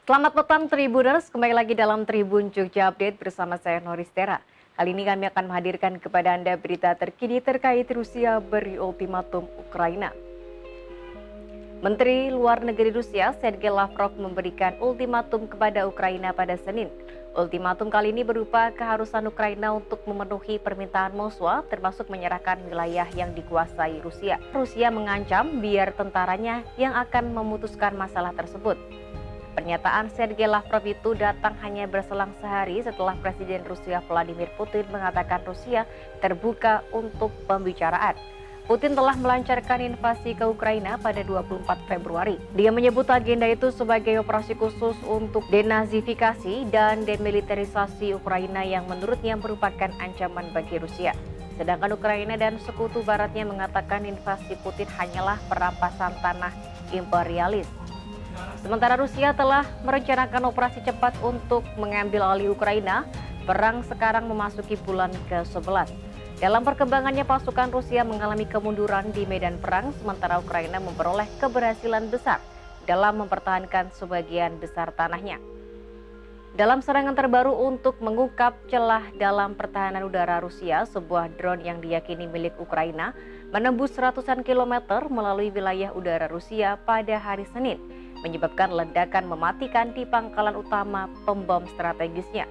Selamat petang Tribuners, kembali lagi dalam Tribun Jogja Update bersama saya Noristera. Kali ini kami akan menghadirkan kepada Anda berita terkini terkait Rusia beri ultimatum Ukraina. Menteri Luar Negeri Rusia, Sergei Lavrov memberikan ultimatum kepada Ukraina pada Senin. Ultimatum kali ini berupa keharusan Ukraina untuk memenuhi permintaan Moskwa, termasuk menyerahkan wilayah yang dikuasai Rusia. Rusia mengancam biar tentaranya yang akan memutuskan masalah tersebut. Pernyataan Sergei Lavrov itu datang hanya berselang sehari setelah Presiden Rusia Vladimir Putin mengatakan Rusia terbuka untuk pembicaraan. Putin telah melancarkan invasi ke Ukraina pada 24 Februari. Dia menyebut agenda itu sebagai operasi khusus untuk denazifikasi dan demilitarisasi Ukraina yang menurutnya merupakan ancaman bagi Rusia. Sedangkan Ukraina dan sekutu baratnya mengatakan invasi Putin hanyalah perampasan tanah imperialis. Sementara Rusia telah merencanakan operasi cepat untuk mengambil alih Ukraina. Perang sekarang memasuki bulan ke-11. Dalam perkembangannya, pasukan Rusia mengalami kemunduran di medan perang, sementara Ukraina memperoleh keberhasilan besar dalam mempertahankan sebagian besar tanahnya. Dalam serangan terbaru untuk mengungkap celah dalam pertahanan udara Rusia, sebuah drone yang diyakini milik Ukraina menembus ratusan kilometer melalui wilayah udara Rusia pada hari Senin, menyebabkan ledakan mematikan di pangkalan utama pembom strategisnya.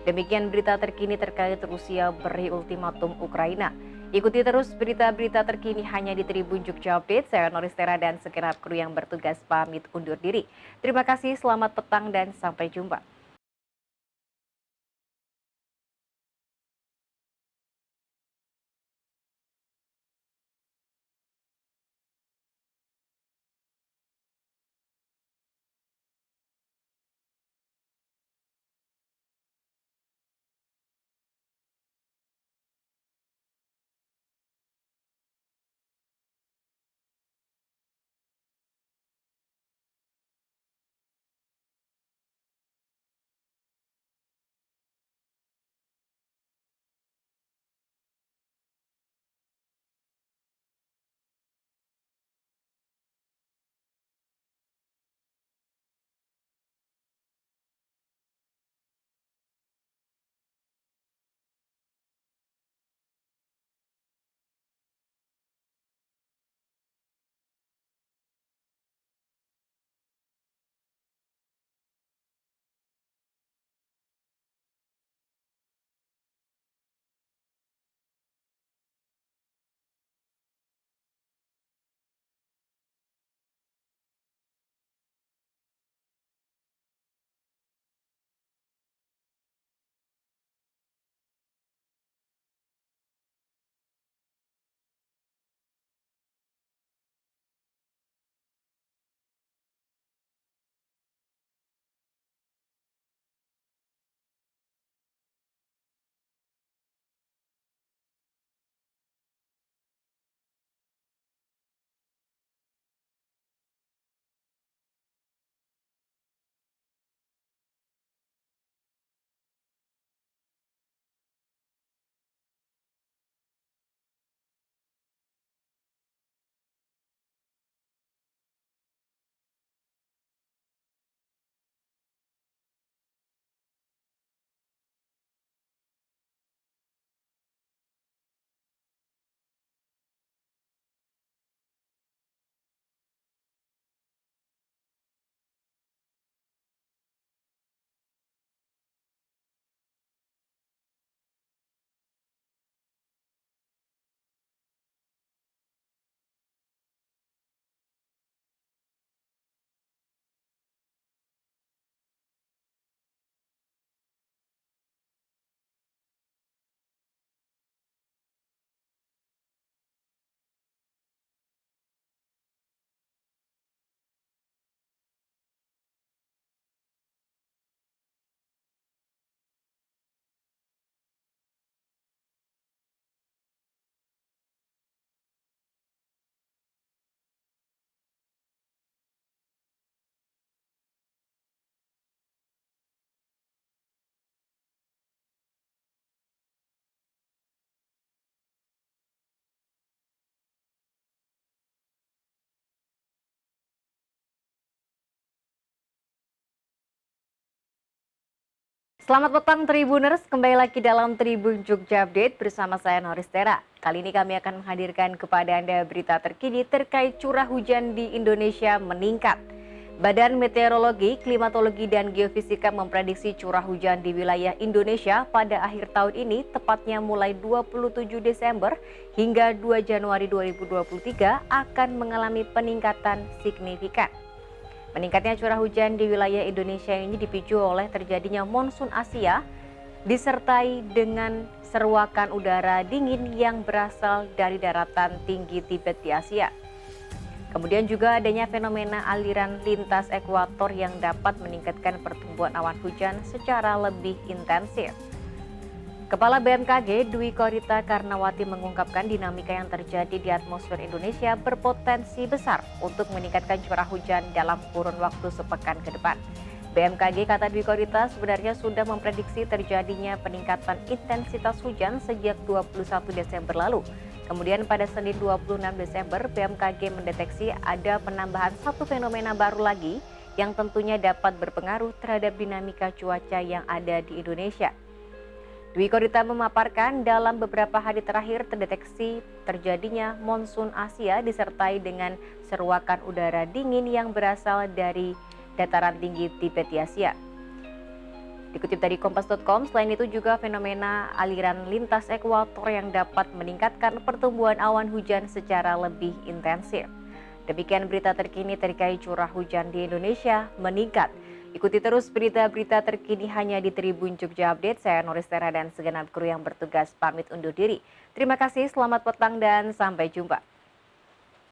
Demikian berita terkini terkait Rusia beri ultimatum Ukraina. Ikuti terus berita-berita terkini hanya di Tribun Jogja Update. Saya Noristera dan segenap kru yang bertugas pamit undur diri. Terima kasih, selamat petang dan sampai jumpa. Selamat petang Tribuners, kembali lagi dalam Tribun Jogja Update bersama saya Noristera. Kali ini kami akan menghadirkan kepada Anda berita terkini terkait curah hujan di Indonesia meningkat. Badan Meteorologi, Klimatologi, dan Geofisika memprediksi curah hujan di wilayah Indonesia pada akhir tahun ini, tepatnya mulai 27 Desember hingga 2 Januari 2023 akan mengalami peningkatan signifikan. Meningkatnya curah hujan di wilayah Indonesia ini dipicu oleh terjadinya monsun Asia disertai dengan seruakan udara dingin yang berasal dari daratan tinggi Tibet di Asia. Kemudian juga adanya fenomena aliran lintas ekuator yang dapat meningkatkan pertumbuhan awan hujan secara lebih intensif. Kepala BMKG Dwi Korita Karnawati mengungkapkan dinamika yang terjadi di atmosfer Indonesia berpotensi besar untuk meningkatkan curah hujan dalam kurun waktu sepekan ke depan. BMKG, kata Dwi Korita, sebenarnya sudah memprediksi terjadinya peningkatan intensitas hujan sejak 21 Desember lalu. Kemudian pada Senin 26 Desember, BMKG mendeteksi ada penambahan satu fenomena baru lagi yang tentunya dapat berpengaruh terhadap dinamika cuaca yang ada di Indonesia. Dwi Korita memaparkan dalam beberapa hari terakhir terdeteksi terjadinya monsun Asia disertai dengan seruakan udara dingin yang berasal dari dataran tinggi Tibet di Asia. Dikutip dari Kompas.com, selain itu juga fenomena aliran lintas ekuator yang dapat meningkatkan pertumbuhan awan hujan secara lebih intensif. Demikian berita terkini terkait curah hujan di Indonesia meningkat. Ikuti terus berita-berita terkini hanya di Tribun Jogja Update. Saya Noristera dan segenap kru yang bertugas pamit undur diri. Terima kasih, selamat petang dan sampai jumpa.